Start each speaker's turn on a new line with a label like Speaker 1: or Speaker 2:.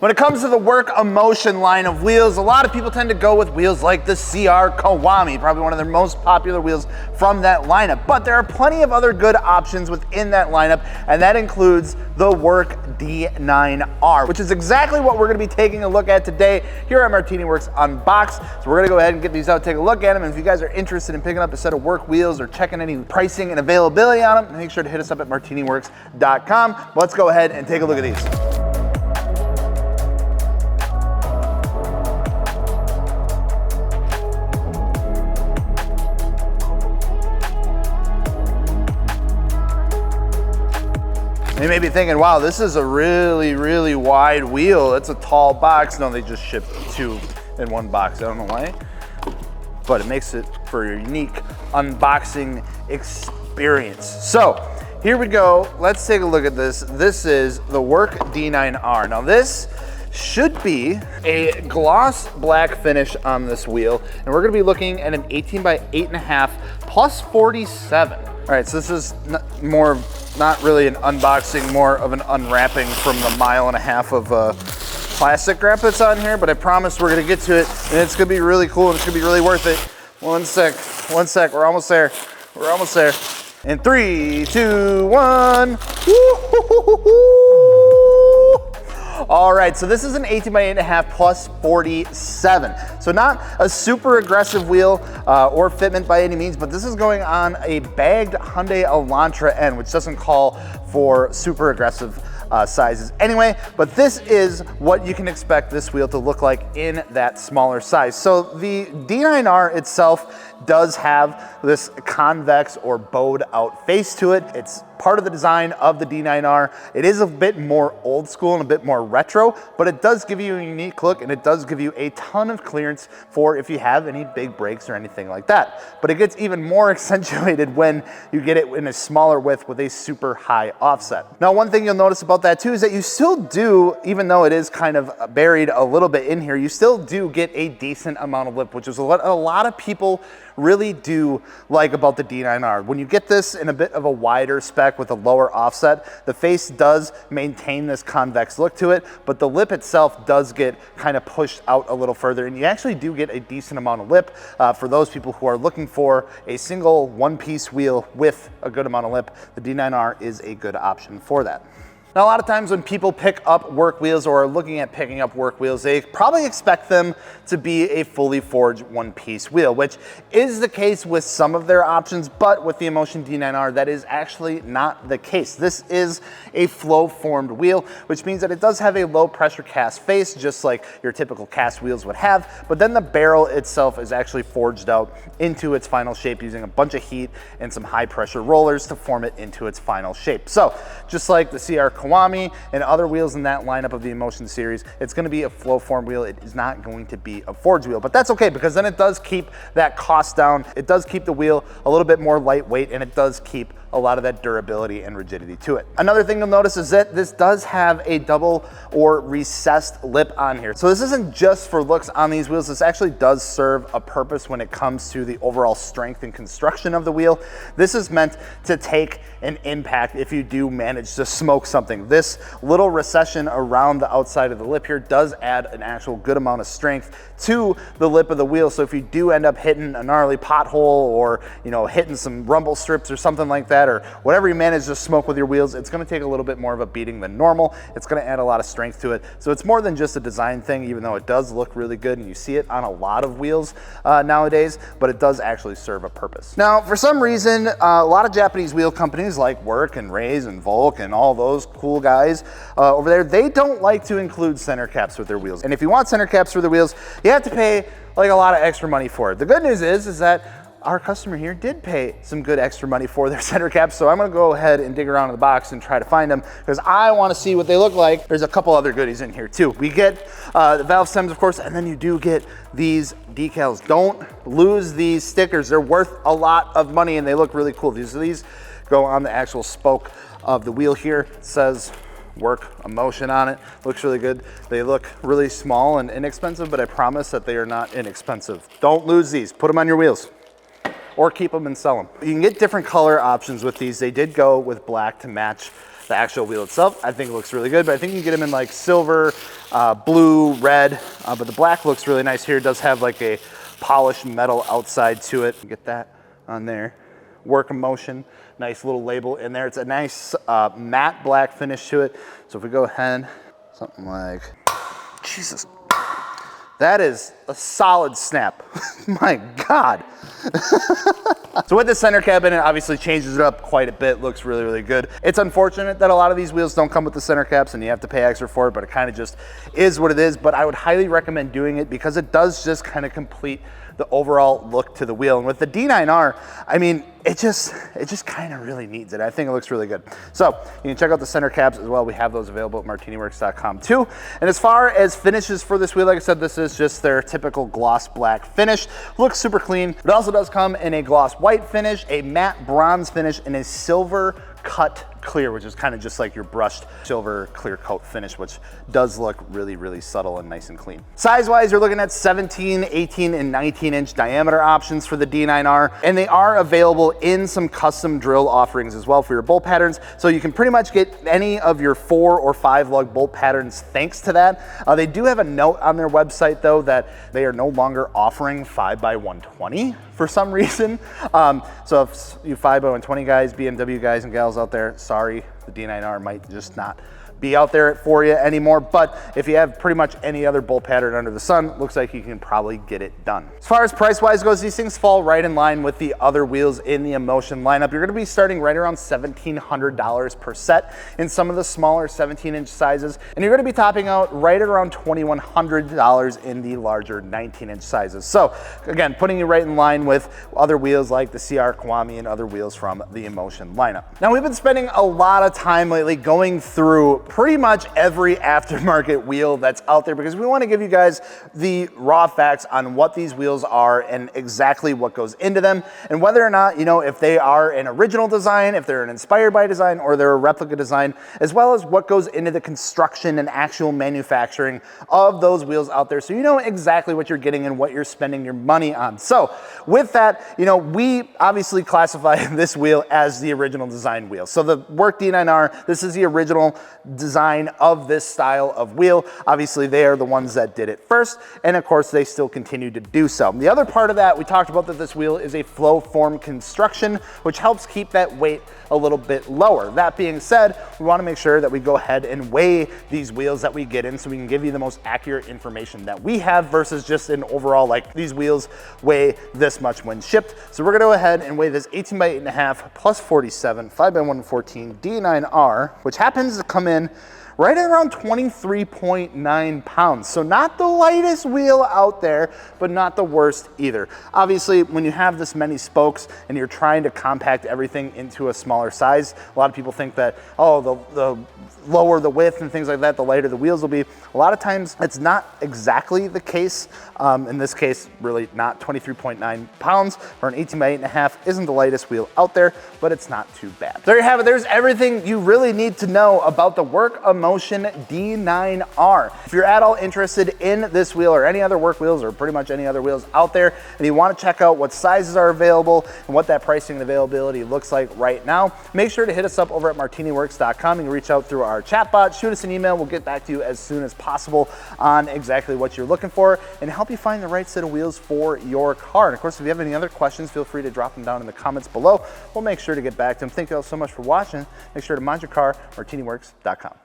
Speaker 1: When it comes to the Work Emotion line of wheels, a lot of people tend to go with wheels like the CR Kiwami, probably one of their most popular wheels from that lineup. But there are plenty of other good options within that lineup, and that includes the Work D9R, which is exactly what we're gonna be taking a look at today here at Martini Works Unboxed. So we're gonna go ahead and get these out, take a look at them, and if you guys are interested in picking up a set of Work wheels or checking any pricing and availability on them, make sure to hit us up at martiniworks.com. Let's go ahead and take a look at these. You may be thinking, wow, this is a really wide wheel. It's a tall box. No, they just ship two in one box. I don't know why, but it makes it for a unique unboxing experience. So here we go. Let's take a look at this. This is the Work D9R. Now this should be a gloss black finish on this wheel, and we're gonna be looking at an 18 by 8.5 plus 47. All right, so this is not really an unboxing, more of an unwrapping from the 1.5 miles of plastic wrap that's on here, but I promise we're gonna get to it, and it's gonna be really cool, and it's gonna be really worth it. One sec, we're almost there. We're almost there. In 3, 2, 1. All right, so this is an 18 by 8.5 plus 47. So not a super aggressive wheel or fitment by any means, but this is going on a bagged Hyundai Elantra N, which doesn't call for super aggressive sizes anyway, but this is what you can expect this wheel to look like in that smaller size. So the D9R itself does have this convex or bowed out face to it. It's part of the design of the D9R. It is a bit more old school and a bit more retro, but it does give you a unique look, and it does give you a ton of clearance for if you have any big brakes or anything like that. But it gets even more accentuated when you get it in a smaller width with a super high offset. Now, one thing you'll notice about that too is that you still do, even though it is kind of buried a little bit in here, you still do get a decent amount of lip, which is what a lot of people really do like about the D9R. When you get this in a bit of a wider spec with a lower offset, the face does maintain this convex look to it, but the lip itself does get kind of pushed out a little further, and you actually do get a decent amount of lip for those people who are looking for a single one-piece wheel with a good amount of lip. The D9R is a good option for that. Now, a lot of times when people pick up Work wheels or are looking at picking up Work wheels, they probably expect them to be a fully forged one-piece wheel, which is the case with some of their options, but with the Emotion D9R, that is actually not the case. This is a flow-formed wheel, which means that it does have a low-pressure cast face, just like your typical cast wheels would have, but then the barrel itself is actually forged out into its final shape using a bunch of heat and some high-pressure rollers to form it into its final shape. So, just like the CR Kiwami and other wheels in that lineup of the Emotion series, it's going to be a flow form wheel. It is not going to be a forged wheel, but that's okay because then it does keep that cost down. It does keep the wheel a little bit more lightweight, and it does keep a lot of that durability and rigidity to it. Another thing you'll notice is that this does have a double or recessed lip on here. So this isn't just for looks on these wheels. This actually does serve a purpose when it comes to the overall strength and construction of the wheel. This is meant to take an impact if you do manage to smoke something. This little recession around the outside of the lip here does add an actual good amount of strength to the lip of the wheel. So if you do end up hitting a gnarly pothole or, you know, hitting some rumble strips or something like that, or whatever you manage to smoke with your wheels, it's going to take a little bit more of a beating than normal. It's going to add a lot of strength to it. So it's more than just a design thing, even though it does look really good and you see it on a lot of wheels nowadays, but it does actually serve a purpose. Now, for some reason, a lot of Japanese wheel companies like Work and Raise and Volk and all those cool guys over there, they don't like to include center caps with their wheels. And if you want center caps for the wheels, you have to pay like a lot of extra money for it. The good news is that our customer here did pay some good extra money for their center caps, so I'm gonna go ahead and dig around in the box and try to find them because I wanna see what they look like. There's a couple other goodies in here too. We get the valve stems, of course, and then you do get these decals. Don't lose these stickers. They're worth a lot of money and they look really cool. These go on the actual spoke of the wheel here. It says Work Emotion on it. Looks really good. They look really small and inexpensive, but I promise that they are not inexpensive. Don't lose these. Put them on your wheels, or keep them and sell them. You can get different color options with these. They did go with black to match The actual wheel itself, I think looks really good, but I think you can get them in like silver, blue, red, but the black looks really nice here. It does have like a polished metal outside to it. Get that on there. Work Emotion, nice little label in there. It's a nice matte black finish to it. So if we go ahead, something like, Jesus, that is a solid snap. My God. So with the center cap in it, obviously changes it up quite a bit, looks really, really good. It's unfortunate that a lot of these wheels don't come with the center caps and you have to pay extra for it, but it kind of just is what it is. But I would highly recommend doing it because it does just kind of complete the overall look to the wheel. And with the D9R, I mean, it just kind of really needs it. I think it looks really good. So you can check out the center caps as well. We have those available at martiniworks.com too. And as far as finishes for this wheel, like I said, this is just their typical gloss black finish. Looks super clean. It also does come in a gloss white finish, a matte bronze finish, and a silver cut clear, which is kind of just like your brushed silver clear coat finish, which does look really, really subtle and nice and clean. Size-wise, you're looking at 17, 18, and 19-inch diameter options for the D9R, and they are available in some custom drill offerings as well for your bolt patterns. So you can pretty much get any of your 4 or 5 lug bolt patterns thanks to that. They do have a note on their website though that they are no longer offering 5x120 for some reason. So if you 5x120 guys, BMW guys and gals out there, sorry, the D9R might just not be out there for you anymore. But if you have pretty much any other bolt pattern under the sun, looks like you can probably get it done. As far as price wise goes, these things fall right in line with the other wheels in the Emotion lineup. You're gonna be starting right around $1,700 per set in some of the smaller 17-inch sizes, and you're gonna be topping out right around $2,100 in the larger 19-inch sizes. So again, putting you right in line with other wheels like the CR Kiwami and other wheels from the Emotion lineup. Now we've been spending a lot of time lately going through pretty much every aftermarket wheel that's out there because we want to give you guys the raw facts on what these wheels are and exactly what goes into them and whether or not, you know, if they are an original design, if they're an inspired by design, or they're a replica design, as well as what goes into the construction and actual manufacturing of those wheels out there, so you know exactly what you're getting and what you're spending your money on. So with that, you know, we obviously classify this wheel as the original design wheel. So the WORK D9R, this is the original design of this style of wheel. Obviously they are the ones that did it first, and of course they still continue to do so. The other part of that, we talked about that this wheel is a flow form construction, which helps keep that weight a little bit lower. That being said, we want to make sure that we go ahead and weigh these wheels that we get in so we can give you the most accurate information that we have versus just an overall, like these wheels weigh this much when shipped. So we're going to go ahead and weigh this 18 by 8.5 plus 47 5 by 114 D9R, which happens to come in right at around 23.9 pounds. So not the lightest wheel out there, but not the worst either. Obviously, when you have this many spokes and you're trying to compact everything into a smaller size, a lot of people think that, oh, the lower the width and things like that, the lighter the wheels will be. A lot of times it's not exactly the case. In this case, really not. 23.9 pounds for an 18 by 8.5 isn't the lightest wheel out there, but it's not too bad. There you have it. There's everything you really need to know about the WORK Emotion D9R. If you're at all interested in this wheel or any other WORK wheels or pretty much any other wheels out there, and you want to check out what sizes are available and what that pricing and availability looks like right now, make sure to hit us up over at martiniworks.com. You can reach out through our chat bot, shoot us an email. We'll get back to you as soon as possible on exactly what you're looking for and help you find the right set of wheels for your car. And of course, if you have any other questions, feel free to drop them down in the comments below. We'll make sure to get back to them. Thank you all so much for watching. Make sure to mind your car, martiniworks.com.